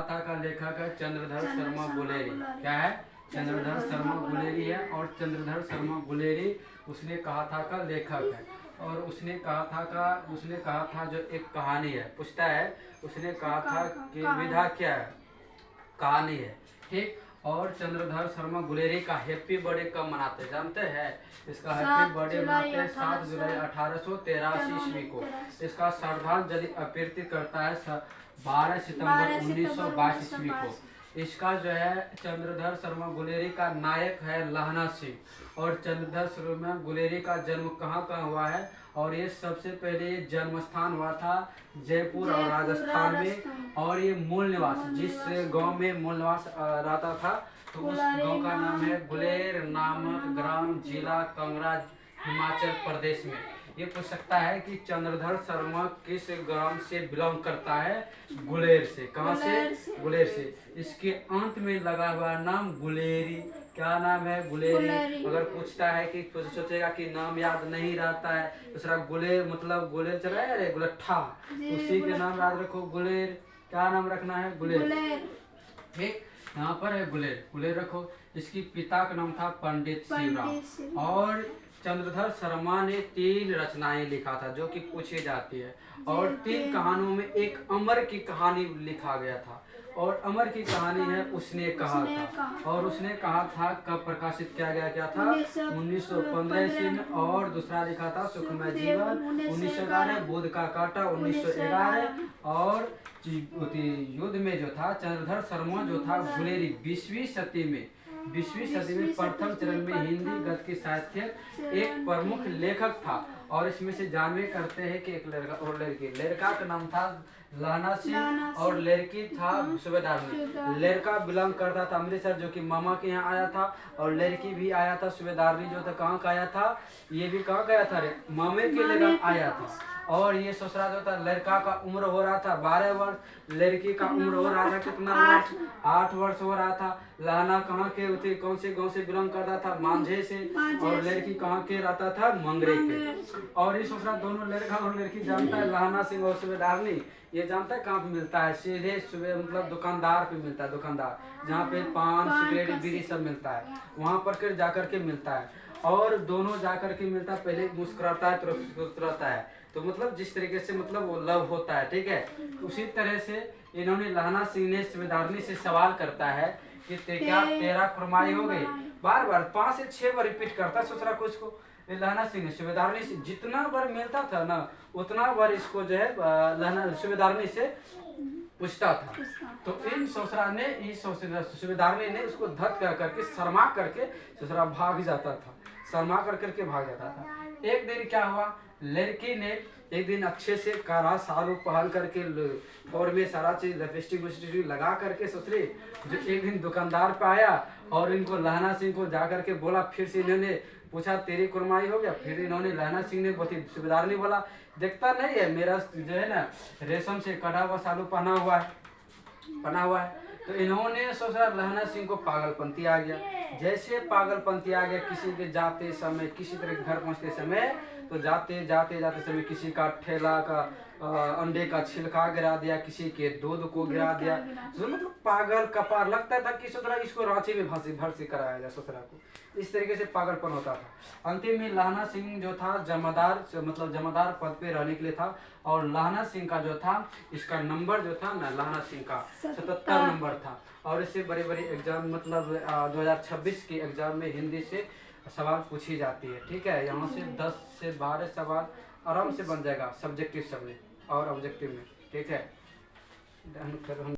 कथा का लेखक है चंद्रधर शर्मा गुलेरी। क्या है? चंद्रधर शर्मा गुलेरी है। और चंद्रधर शर्मा गुलेरी उसने कहा था का लेखक है। और उसने कहा था जो एक कहानी है, पूछता है, उसने कहा था कि विधा क्या है, कहानी है, ठीक। और चंद्रधर शर्मा गुलेरी का हैप्पी बर्थडे कब मनाते जानते हैं? इसका हैप्पी बर्थडे मनाते हैं 7 जुलाई 1883 ईस्वी को। इसका श्रद्धांजलि अर्पित करता है 12 सितंबर 1922 ईस्वी को। इसका जो है चंद्रधर शर्मा गुलेरी का नायक है लहना सिंह। और चंद्रधर शर्मा गुलेरी का जन्म कहाँ हुआ है? और ये सबसे पहले ये जन्म स्थान हुआ था जयपुर और राजस्थान में। और ये मूल निवास, जिस गांव में मूल निवास रहता था, तो उस गांव का नाम है गुलेर नामक ग्राम, जिला कांगड़ा, हिमाचल प्रदेश में। ये पूछ सकता है कि चंद्रधर शर्मा किस ग्राम से बिलोंग करता है? गुलेर से। कहाँ से? गुलेर से। इसके अंत में लगा हुआ नाम गुलेरी। क्या नाम है? गुलेरी। अगर पूछता है कि सोचेगा कि नाम याद नहीं रहता है, दूसरा गुलेर मतलब गुलेर चला है, अरे गुलट्ठा, उसी के नाम याद रखो गुलेर। क्या नाम रखना है? गुलेर। ठीक, यहाँ पर है गुलेर, गुलेर रखो। इसकी पिता का नाम था पंडित शिवराम। और चंद्रधर शर्मा ने 3 रचनाएं लिखा था जो कि पूछी जाती है। और 3 कहानियों में एक अमर की कहानी लिखा गया था। और अमर की कहानी है उसने कहा था। और उसने कहा था कब प्रकाशित किया गया? क्या था? 1915 ईस्वी में। और दूसरा लिखा था सुखमय जीवन 1911, बुध का कांटा 1911। और युद्ध में जो था चंद्रधर शर्मा जो था गुलेरी 20वीं सदी में प्रथम चरण में हिंदी गद्य के साहित्य एक प्रमुख लेखक था। और इसमें से जानवे करते हैं कि एक लड़का और लड़की। लड़का का नाम था लहना सिंह और लड़की था सूबेदारनी। लड़का बिलोंग करता था अमृतसर, जो कि मामा के यहाँ आया था। और लड़की भी आया था, सूबेदारनी जो था कहाँ का आया था? ये भी कहाँ का आया था रे? मामे के लगन आया था। और ये ससुराल जो था, लड़का का उम्र हो रहा था 12 वर्ष, लड़की का उम्र हो रहा था कितना वर्ष? 8 वर्ष हो रहा था। लहना कहाँ के होते, कौन से गांव से बिलोंग करता था? मांझे से। और लड़की कहाँ के रहता था? मंगरे के। और ये ससुराल दोनों लड़का और लड़की जानता है लहना सिंह और सूबेदारनी, ये जानता है कहाँ पे मिलता है? सीधे सुबह मतलब दुकानदार पे मिलता है, दुकानदार जहाँ पे पान सिगरेट बीड़ी सब मिलता है, वहाँ पर कर जाकर के मिलता है। और दोनों जाकर के मिलता है, पहले मुस्कुराता है तो मुस्कुराता है, तो मतलब जिस तरीके से मतलब वो लव होता है, ठीक है। उसी तरह से इन्होंने लहना सिंह ने सूबेदारनी से सवाल करता है कि क्या तेरा फरमाई हो गई? बार बार 5 से 6 बार रिपीट करता है ससुरा को इसको। लहना सिंह ने सूबेदारनी से जितना बार मिलता था ना, उतना बार इसको जो है लहना सूबेदारनी से पूछता था। तो इन ससुरा ने सूबेदारनी ने उसको धत करके शर्मा करके ससुरा भाग जाता था, शर्मा करके भाग जाता था। एक दिन क्या हुआ, लड़की ने एक दिन अच्छे से काला सालू पहन करके और में सारा चीज लिपस्टिक लगा करके ससुरे जो एक दिन दुकानदार पे आया और इनको लहना सिंह को जा करके बोला। फिर से इन्होंने पूछा तेरी कुरमाई हो गया? फिर इन्होंने लहना सिंह ने बहुत सूबेदार ने बोला देखता नहीं है मेरा जो है ना रेशम से कटा हुआ सालू पहना हुआ है। तो इन्होंने सोचा लहना सिंह को पागलपंती आ गया। जैसे पागलपंती आ गया, किसी के जाते समय, किसी तरह के घर पहुंचते समय, तो जाते समय किसी का ठेला का अंडे का छिलका गिरा दिया, किसी के दूध को गिरा दिया। तो मतलब पागल कपार लगता था कि ससुरा इसको रांची में भर्ती कराया जाए ससुरा को। इस तरीके से पागलपन होता था। अंतिम में लहना सिंह जो था जमादार पद पे रहने के लिए था। और लहना सिंह का जो था, इसका नंबर जो था ना लहना सिंह का 77 नंबर था। और इससे बड़े एग्जाम मतलब 2026 के एग्जाम में हिंदी से सवाल पूछी जाती है, ठीक है। यहाँ से 10 से 12 सवाल आराम से बन जाएगा सब्जेक्टिव सब में और ऑब्जेक्टिव में, ठीक है।